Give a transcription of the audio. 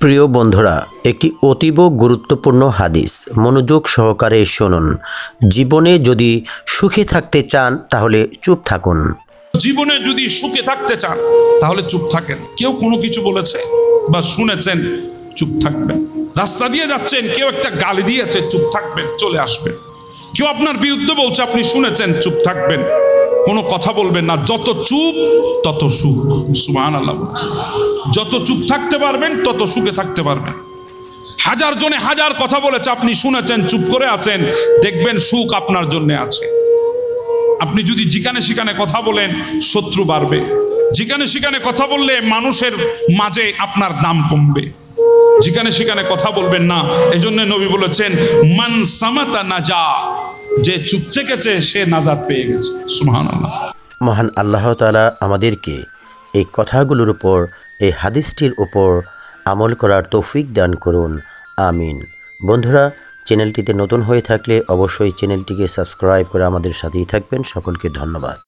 প্রিয় বন্ধুরা, একটি অতীব গুরুত্বপূর্ণ হাদিস মনোযোগ সহকারে শুনুন। জীবনে যদি সুখে থাকতে চান তাহলে চুপ থাকুন। জীবনে যদি সুখে থাকতে চান তাহলে চুপ থাকেন। কেউ কোনো কিছু বলেছে বা শুনেছেন, চুপ থাকবেন। রাস্তা দিয়ে যাচ্ছেন, কেউ একটা গালি দিয়েছে, চুপ থাকবেন, চলে আসবেন। কেউ আপনার বিরুদ্ধে বলছে, আপনি শুনেছেন, চুপ থাকবেন, কোনো কথা বলবেন না। যত চুপ তত সুখ। সুবহানাল্লাহ। যত চুপ থাকতে পারবেন তত সুখে থাকতে পারবেন। হাজার জনে হাজার কথা বলেছে, আপনি শুনেছেন, চুপ করে আছেন, দেখবেন সুখ আপনার জন্য আছে। আপনি যদি যেখানে সেখানে কথা বলেন, শত্রু বাড়বে। যেখানে সেখানে কথা বললে মানুষের মাঝে আপনার দাম কমবে। যেখানে সেখানে কথা বলবেন না। এই জন্য নবী বলেছেন, মান সামাতা নাজা, যে চুপ থেকেছে সে নাজাত পেয়ে গেছে। সুবহানাল্লাহ। মহান আল্লাহ তাআলা আমাদেরকে এই কথাগুলোর উপর, এই হাদিসটির উপর আমল করার তৌফিক দান করুন, আমিন। বন্ধুরা, চ্যানেলটিতে নতুন হয়ে থাকলে অবশ্যই চ্যানেলটিকে সাবস্ক্রাইব করে আমাদের সাথেই থাকবেন। সকলকে ধন্যবাদ।